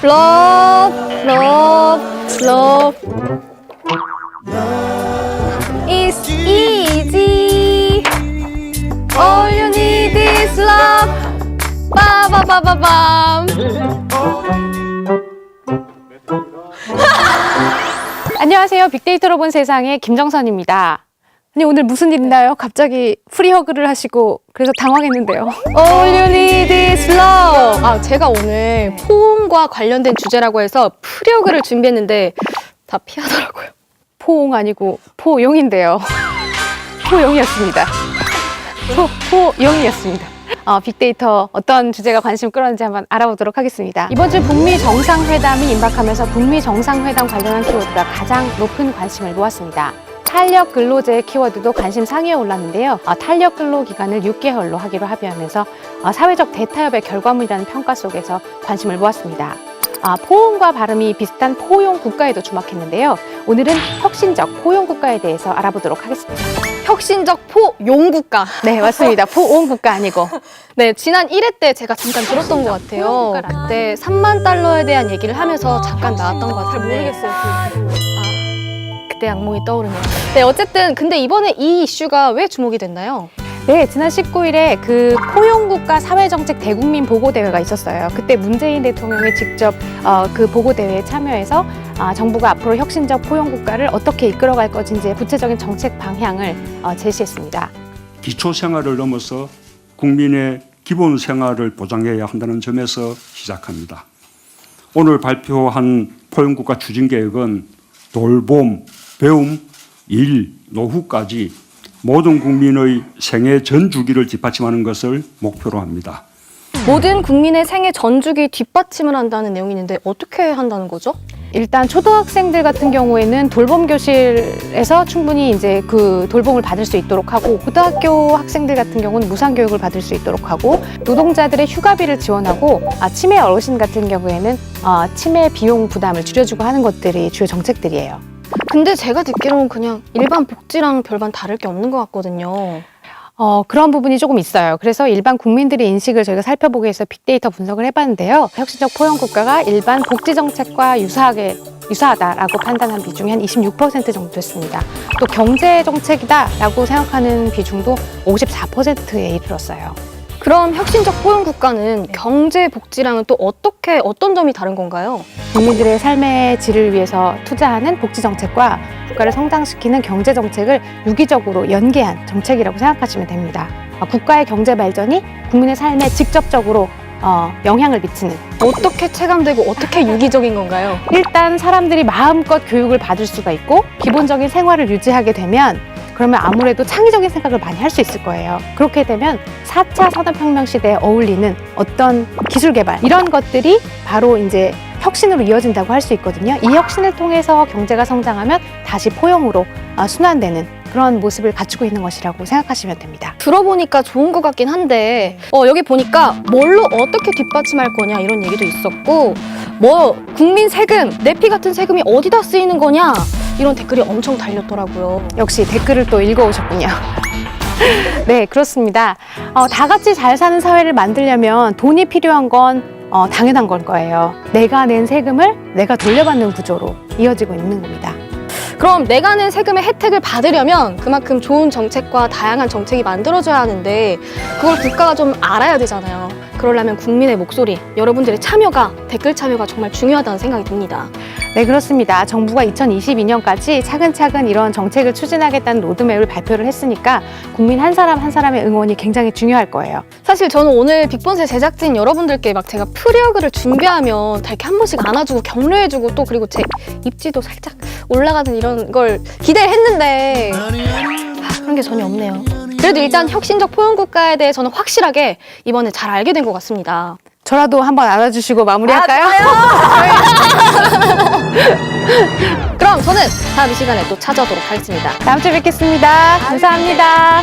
Love, love, love is easy. All you need is love. 빠바바바밤. 안녕하세요. 빅데이터로 본 세상의 김정선입니다. 아니, 오늘 무슨 일 있나요? 갑자기 프리허그를 하시고 그래서 당황했는데요. All you need is love. 제가 오늘 포옹과 관련된 주제라고 해서 프리허그를 준비했는데 다 피하더라고요. 포옹 아니고 포용인데요. 포용이었습니다. 포용이었습니다. 빅데이터 어떤 주제가 관심 끌었는지 한번 알아보도록 하겠습니다. 이번 주 북미 정상회담이 임박하면서 북미 정상회담 관련한 키워드가 가장 높은 관심을 모았습니다. 탄력 근로제의 키워드도 관심 상위에 올랐는데요. 탄력 근로 기간을 6개월로 하기로 합의하면서 사회적 대타협의 결과물이라는 평가 속에서 관심을 모았습니다. 포옹과 발음이 비슷한 포용 국가에도 주목했는데요. 오늘은 혁신적 포용 국가에 대해서 알아보도록 하겠습니다. 혁신적 포용 국가. 네, 맞습니다. 포옹 국가 아니고. 네, 지난 1회 때 제가 잠깐 들었던 것 같아요. 그때 3만 달러에 대한 얘기를 하면서 잠깐 나왔던 것 같아요. 잘 모르겠어요. 그때 악몽이 떠오르네요. 네, 어쨌든 근데 이번에 이 이슈가 왜 주목이 됐나요? 네, 지난 19일에 그 포용국가 사회정책 대국민 보고대회가 있었어요. 그때 문재인 대통령이 직접 그 보고대회에 참여해서 정부가 앞으로 혁신적 포용국가를 어떻게 이끌어갈 것인지 구체적인 정책 방향을 제시했습니다. 기초생활을 넘어서 국민의 기본 생활을 보장해야 한다는 점에서 시작합니다. 오늘 발표한 포용국가 추진계획은 돌봄, 배움, 일, 노후까지 모든 국민의 생애 전 주기를 뒷받침하는 것을 목표로 합니다. 모든 국민의 생애 전 주기 뒷받침을 한다는 내용이 있는데 어떻게 한다는 거죠? 일단 초등학생들 같은 경우에는 돌봄 교실에서 충분히 이제 그 돌봄을 받을 수 있도록 하고, 고등학교 학생들 같은 경우는 무상 교육을 받을 수 있도록 하고, 노동자들의 휴가비를 지원하고, 치매 어르신 같은 경우에는 치매 비용 부담을 줄여주고 하는 것들이 주요 정책들이에요. 근데 제가 듣기로는 그냥 일반 복지랑 별반 다를 게 없는 것 같거든요. 그런 부분이 조금 있어요. 그래서 일반 국민들의 인식을 저희가 살펴보기 위해서 빅데이터 분석을 해봤는데요. 혁신적 포용국가가 일반 복지정책과 유사하다라고 판단한 비중이 한 26% 정도 됐습니다. 또 경제정책이다라고 생각하는 비중도 54%에 이르렀어요. 그럼 혁신적 포용 국가는 경제 복지랑은 또 어떤 점이 다른 건가요? 국민들의 삶의 질을 위해서 투자하는 복지정책과 국가를 성장시키는 경제정책을 유기적으로 연계한 정책이라고 생각하시면 됩니다. 국가의 경제 발전이 국민의 삶에 직접적으로 영향을 미치는. 어떻게 체감되고 어떻게 유기적인 건가요? 일단 사람들이 마음껏 교육을 받을 수가 있고 기본적인 생활을 유지하게 되면, 그러면 아무래도 창의적인 생각을 많이 할 수 있을 거예요. 그렇게 되면 4차 산업혁명 시대에 어울리는 어떤 기술 개발, 이런 것들이 바로 이제 혁신으로 이어진다고 할 수 있거든요. 이 혁신을 통해서 경제가 성장하면 다시 포용으로 순환되는 그런 모습을 갖추고 있는 것이라고 생각하시면 됩니다. 들어보니까 좋은 것 같긴 한데 여기 보니까 뭘로 어떻게 뒷받침할 거냐 이런 얘기도 있었고, 국민 세금, 내피 같은 세금이 어디다 쓰이는 거냐 이런 댓글이 엄청 달렸더라고요. 역시 댓글을 또 읽어오셨군요. 네, 그렇습니다. 다 같이 잘 사는 사회를 만들려면 돈이 필요한 건 당연한 걸 거예요. 내가 낸 세금을 내가 돌려받는 구조로 이어지고 있는 겁니다. 그럼 내가 낸 세금의 혜택을 받으려면 그만큼 좋은 정책과 다양한 정책이 만들어져야 하는데 그걸 국가가 좀 알아야 되잖아요. 그러려면 국민의 목소리, 여러분들의 참여가, 댓글 참여가 정말 중요하다는 생각이 듭니다. 네, 그렇습니다. 정부가 2022년까지 차근차근 이런 정책을 추진하겠다는 로드맵을 발표를 했으니까 국민 한 사람 한 사람의 응원이 굉장히 중요할 거예요. 사실 저는 오늘 빅본스의 제작진 여러분들께 막 제가 프리허그를 준비하면 다 이렇게 한 번씩 안아주고 격려해주고 또 그리고 제 입지도 살짝 올라가는 이런 걸 기대를 했는데 그런 게 전혀 없네요. 그래도 일단 혁신적 포용국가에 대해서는 확실하게 이번에 잘 알게 된 것 같습니다. 저라도 한번 안아주시고 마무리할까요? 그럼 저는 다음 시간에 또 찾아오도록 하겠습니다. 다음 주에 뵙겠습니다. 감사합니다.